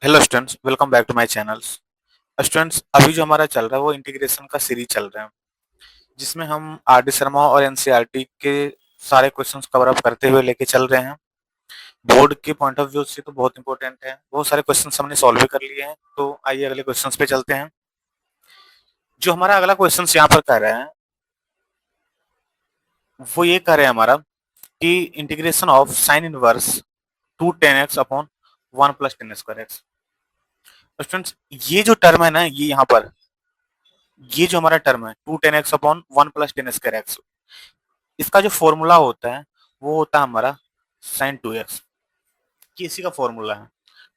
Hello students, welcome back to my channels. Students, अभी जो हमारा चल रहा है वो इंटीग्रेशन का सीरीज चल रहा है, जिसमें हम आर डी शर्मा और एनसीईआरटी के सारे क्वेश्चंस कवर अप करते हुए लेके चल रहे हैं। बोर्ड के पॉइंट ऑफ व्यू से तो बहुत इंपॉर्टेंट है। बहुत सारे क्वेश्चंस हमने सॉल्व भी कर लिए हैं, तो आइए अगले क्वेश्चंस पे चलते हैं। जो हमारा अगला क्वेश्चन यहाँ पर कह रहे हैं, वो ये कह रहे हैं हमारा कि integration of sine inverse two tan x upon one plus tan square x. Students, ये जो टर्म है ना, ये यहाँ पर ये जो हमारा टर्म है two tan x upon one plus tan square x, इसका जो फॉर्मूला होता है वो होता है हमारा साइन टू एक्स। ये इसी का फॉर्मूला है।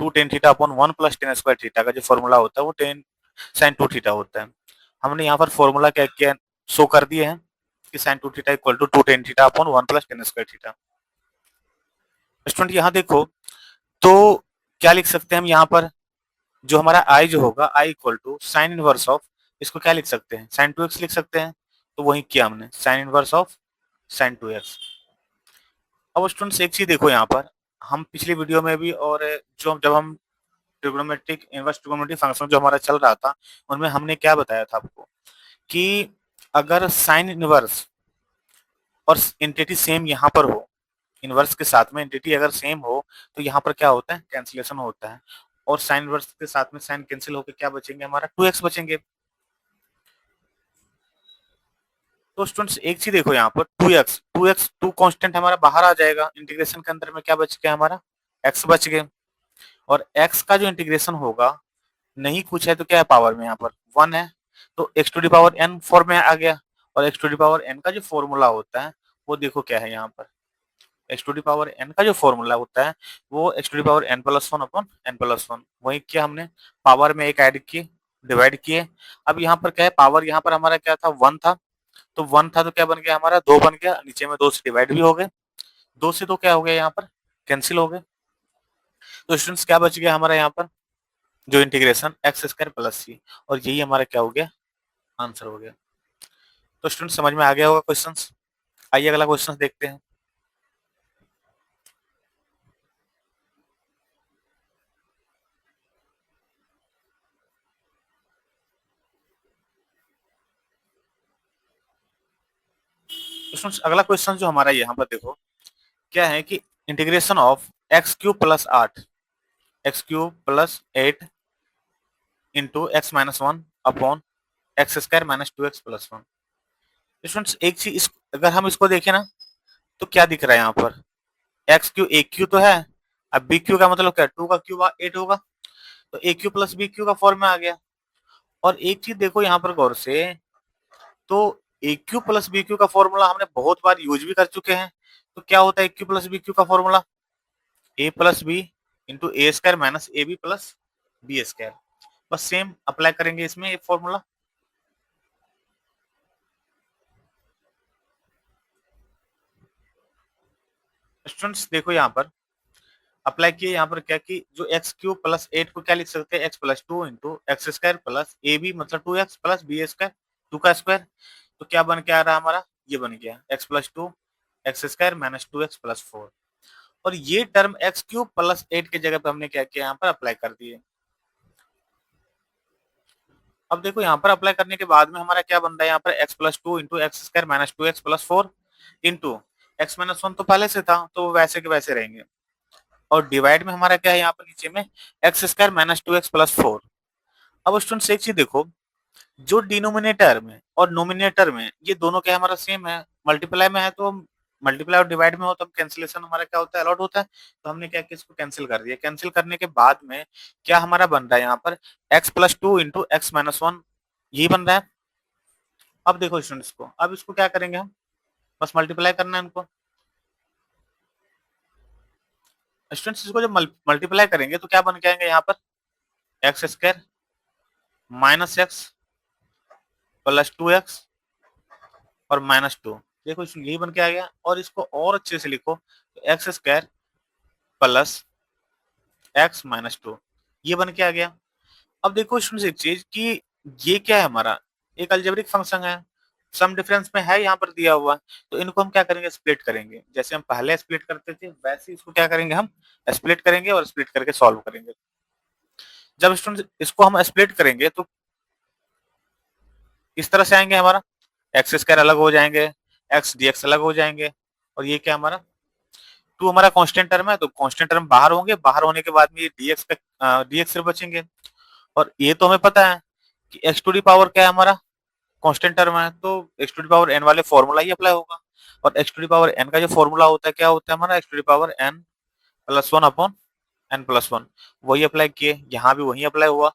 Two tan theta upon one plus tan square theta का जो फॉर्मूला होता है वो टेन साइन टू थीटा होता है। हमने यहाँ पर फॉर्मूला क्या किया, शो कर दिए हैं कि sine two theta equal to two tan theta upon one plus tan square theta. Student यहाँ देखो, तो क्या लिख सकते हैं हम यहाँ पर, जो हमारा आई जो होगा I equal to sine inverse of, इसको क्या लिख सकते हैं, साइन टू एक्स लिख सकते हैं। तो वही किया हमने, sign inverse of sine to x. अब स्टूडेंट्स एक चीज देखो यहाँ पर, हम पिछली वीडियो में भी और जो जब हम ट्रिग्नोमेट्रिक इनवर्स ट्रिग्नोमेट्रिक फंक्शन जो हमारा चल रहा था, उनमें हमने क्या बताया था आपको कि अगर साइन इनवर्स और एंटिटी सेम यहाँ पर हो, इनवर्स के साथ में एंटिटी अगर सेम हो, तो यहाँ पर क्या होता है, कैंसिलेशन होता है। और साइन इनवर्स के साथ में साइन कैंसिल होकर क्या बचेंगे, हमारा टू एक्स बचेंगे। तो स्टूडेंट्स एक चीज देखो यहाँ पर, टू कांस्टेंट हमारा बाहर आ जाएगा, इंटीग्रेशन के अंदर में क्या बच गया हमारा, एक्स बच गए। और एक्स का जो इंटीग्रेशन होगा, नहीं कुछ है तो क्या है, पावर में यहाँ पर वन है, तो x to the power n form में आ गया। और x to the power n का जो फॉर्मूला होता है वो देखो क्या है यहाँ पर, x to the power n का जो फॉर्मूला होता है वो x to the power n plus one upon n plus one. वही किया हमने, पावर में एक ऐड किए, डिवाइड किए। अब यहाँ पर क्या है, पावर यहाँ पर हमारा क्या था, वन था, तो वन था तो क्या बन गया हमारा, दो बन गया, नीचे में दो से डिवाइड भी हो गए, दो से दो क्या हो गया यहाँ पर, कैंसिल हो गए। तो स्टूडेंट्स क्या बच गया हमारा यहाँ पर, जो इंटीग्रेशन एक्स स्क्वायर प्लस सी, और यही हमारा क्या हो गया, आंसर हो गया। तो स्टूडेंट समझ में आ गया होगा क्वेश्चंस। आइए अगला क्वेश्चन देखते हैं। तो स्टूडेंट्स अगला क्वेश्चन जो हमारा यहाँ पर देखो क्या है कि integration of x cube plus आठ, x cube plus eight into x minus one upon x square minus two x plus one. Students एक चीज, अगर हम इसको देखें ना, तो क्या दिख रहा है यहाँ पर, एक्स क्यू ए क्यू तो है, अब बी क्यू का मतलब क्या, टू का क्यूब एट होगा, तो ए क्यू प्लस बी क्यू का फॉर्म में आ गया। और एक चीज देखो यहाँ पर गौर से, तो ए क्यू प्लस बी क्यू का फॉर्मूला हमने बहुत बार यूज भी कर चुके हैं। तो क्या होता है a cube plus b cube का formula, a plus b into a square minus a b plus b square. बस सेम अप्लाई करेंगे इसमें एक फॉर्मूला। स्टूडेंट्स देखो यहाँ पर अप्लाई किए, यहाँ पर क्या कि जो एक्स क्यू प्लस एट को क्या लिख सकते हैं, x plus two into x square plus a b मतलब two x plus b square, two का स्क्वायर। तो क्या बन के आ रहा है हमारा, ये बन गया x plus two x square minus two x plus four. और ये term x cube plus eight के जगह पे हमने क्या किया, यहाँ पर अप्लाई कर दिए। अब देखो यहाँ पर अप्लाई करने के बाद में हमारा क्या बन रहा है, यहाँ पर x plus two into x square minus two x plus four into x minus one तो पहले से था, तो वो वैसे के वैसे रहेंगे। और डिवाइड में हमारा क्या है, यहाँ पर नीचे में x square minus two x plus four. अब स्टूडेंट्स एक चीज देखो, जो डिनोमिनेटर में और नोमिनेटर में ये दोनों क्या हमारा सेम है, मल्टीप्लाई में है तो मल्टीप्लाई और डिवाइड में हो तो कैंसिलेशन हमारा क्या होता है, अलॉट होता है। तो हमने क्या किया, इसको कैंसिल कर दिया। कैंसिल करने के बाद में क्या हमारा बन रहा है यहाँ पर, x plus two into x minus one, यही बन रहा है। अब देखो स्टूडेंट्स को, अब इसको क्या करेंगे हम, बस मल्टीप्लाई करना है इनको। स्टूडेंट्स इसको जब मल्टीप्लाई करेंगे तो क्या बन के आएंगे यहाँ पर, x square minus x plus two x और माइनस टू। देखो यही बन के आ गया। और इसको और अच्छे से लिखो, तो x square plus x minus two, ये बन के आ गया। अब देखो स्टूडेंट्स एक चीज कि ये क्या है हमारा, एक अलजेब्रिक फंक्शन है, सम डिफरेंस में है यहाँ पर दिया हुआ। तो इनको हम क्या करेंगे, स्प्लिट करेंगे। जैसे हम पहले स्प्लिट करते थे वैसे इसको क्या करेंगे, हम स्प्लिट करेंगे और स्प्लिट करके सॉल्व करेंगे। जब स्टूडेंट इसको हम स्प्लिट करेंगे तो इस तरह से आएंगे, हमारा एक्स स्क्वायर अलग हो जाएंगे, एक्स डीएक्स अलग हो जाएंगे, और ये क्या हमारा टू हमारा कांस्टेंट टर्म है, तो कांस्टेंट टर्म बाहर होंगे, बाहर होने के बाद में ये डीएक्स का डीएक्स सिर्फ बचेंगे। और ये तो हमें पता है कि एक्स टू दी पावर क्या है, हमारा कांस्टेंट टर्म है, तो x to the power n वाले फॉर्मूला ही अप्लाई होगा। और x to the power n का जो फॉर्मूला होता है क्या होता है हमारा, x to the power n plus one upon n plus one, वही अप्लाई किए, यहाँ भी वही अप्लाई हुआ।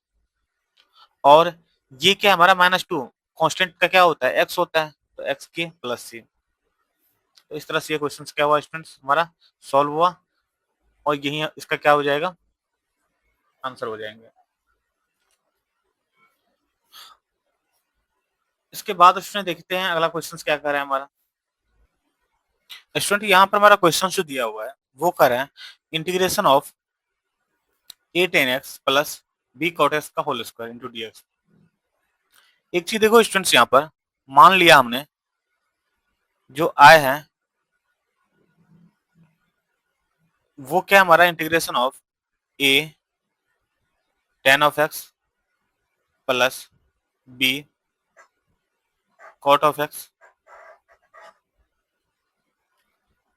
और ये क्या हमारा -2 कांस्टेंट का क्या होता है, एक्स होता है, तो एक्स के प्लस सी। तो इस तरह से ये क्वेश्चन क्या हुआ स्टूडेंट्स, हमारा सॉल्व हुआ, और यही इसका क्या हो जाएगा, आंसर हो जाएंगे। इसके बाद स्टूडेंट देखते हैं अगला क्वेश्चन क्या कर रहा है हमारा। स्टूडेंट यहाँ पर हमारा क्वेश्चन जो दिया हुआ है वो कर रहे हैं integration of a tan x plus b cot x का होल स्क्वायर इंटू dx। एक चीज देखो स्टूडेंट्स, यहाँ पर मान लिया हमने जो आय है वो क्या हमारा integration of a tan of x plus b cot of x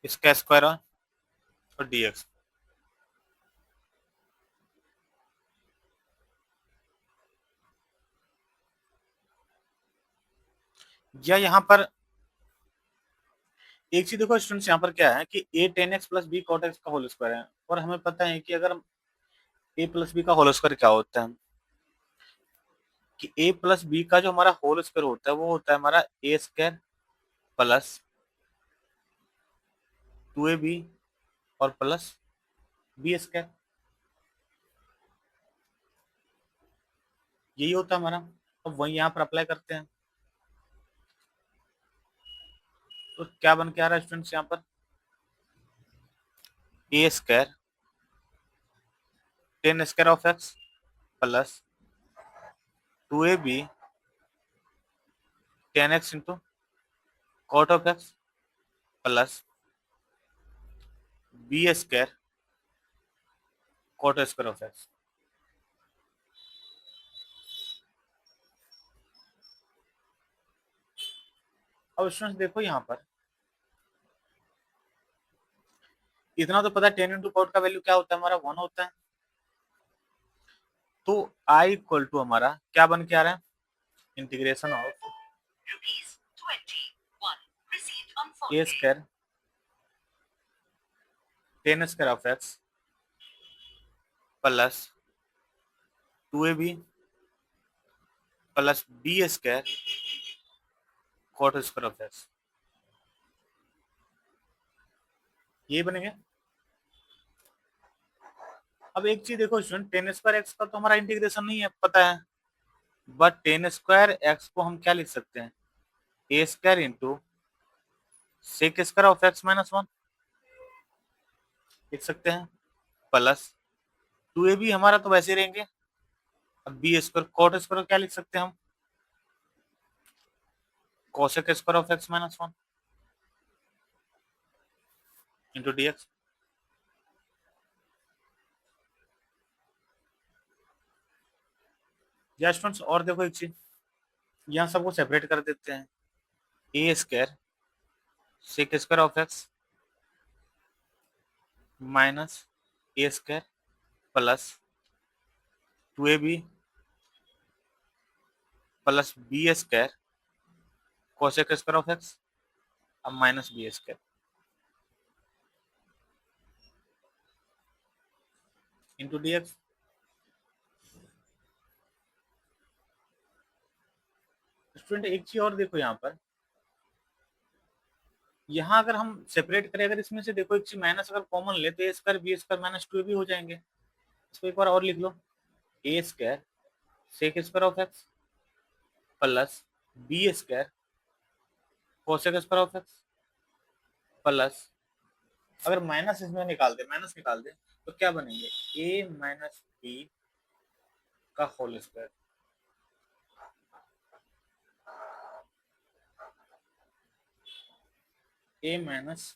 इसका स्क्वायर और dx। या यहाँ पर एक चीज देखो स्टूडेंट्स, यहाँ पर क्या है कि a tan x plus b cot x का होल स्क्वायर है, और हमें पता है कि अगर a प्लस b का होल स्क्वायर क्या होता है, कि a प्लस बी का जो हमारा होल स्क्वायर होता है वो होता है हमारा ए स्क्वायर प्लस 2ab और प्लस बी स्क्वायर, यही होता है हमारा। अब वही यहाँ पर अप्लाई करते हैं, तो क्या बन के आ रहा है स्टूडेंट्स यहाँ पर, a square tan square of x plus 2ab tan x into cot of x plus b square cot square of x. अब स्टूडेंट्स देखो यहाँ पर इतना तो पता है, टेन इंटू कॉट का वैल्यू क्या होता है हमारा, 1 होता है। तो आई इक्वल टू हमारा क्या बन के आ रहा है, integration of a square tan square of x plus 2ab plus b square cot square of x, ये बनेंगे। अब एक चीज देखो स्टूडेंट, टेन स्क्वायर एक्स का तो हमारा इंटीग्रेशन नहीं है पता है, बट टेन स्क्वायर एक्स को हम क्या लिख सकते हैं, a square into sec square of x minus one लिख सकते हैं, प्लस 2ab हमारा तो वैसे रहेंगे, अब बी स्क्वायर कॉट स्क्वायर क्या लिख सकते हैं हम, cosec square of x minus one into dx। या स्टूडेंट्स और देखो एक चीज, यहाँ सबको सेपरेट कर देते हैं, a square sec square of x minus a square plus 2ab plus b square cosec square of x अब minus b square into dx। Student एक चीज और देखो यहाँ पर, यहाँ अगर हम सेपरेट करें, अगर इसमें से देखो एक चीज माइनस अगर कॉमन ले तो a square b square minus two भी हो जाएंगे। इसको एक बार और लिख लो, a square sec square of x plus b square cosec square of x plus, अगर माइनस इसमें निकाल दे, माइनस निकाल दे तो क्या बनेंगे, ए माइनस बी का whole square, a minus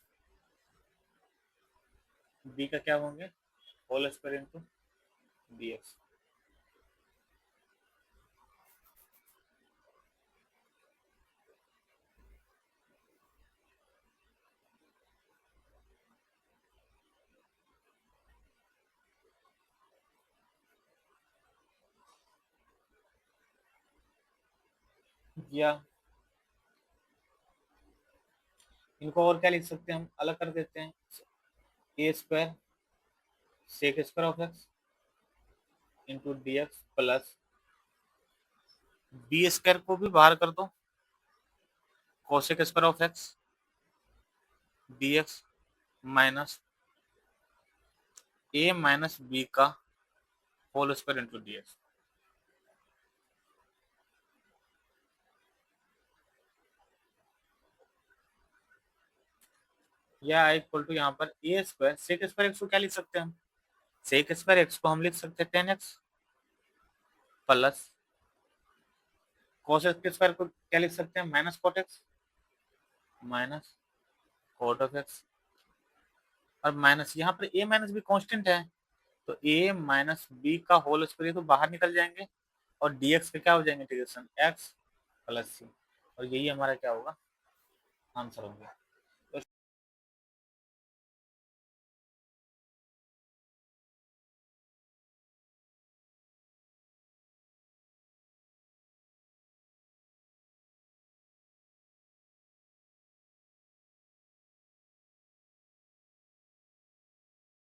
b का क्या होंगे होल स्क्वायर इंटू dx। या इनको और क्या लिख सकते हैं, हम अलग कर देते हैं, a square sec square of x into d x plus b square को भी बाहर कर दो, cosec square of x d x minus a minus b का whole square into d x. या इक्वल टू यहाँ पर a square sec square x को क्या लिख सकते हैं हम, सेक स्क्वायर एक्स को हम लिख सकते हैं 10x प्लस cos x के स्क्वायर को क्या लिख सकते हैं, minus cot x minus cot of x और माइनस यहाँ पर a माइनस बी कॉन्स्टेंट है तो a माइनस बी का होल स्क्वायर तो बाहर निकल जाएंगे और dx का क्या हो जाएंगे इंटीग्रेशन x प्लस c और यही हमारा क्या होगा आंसर होगा।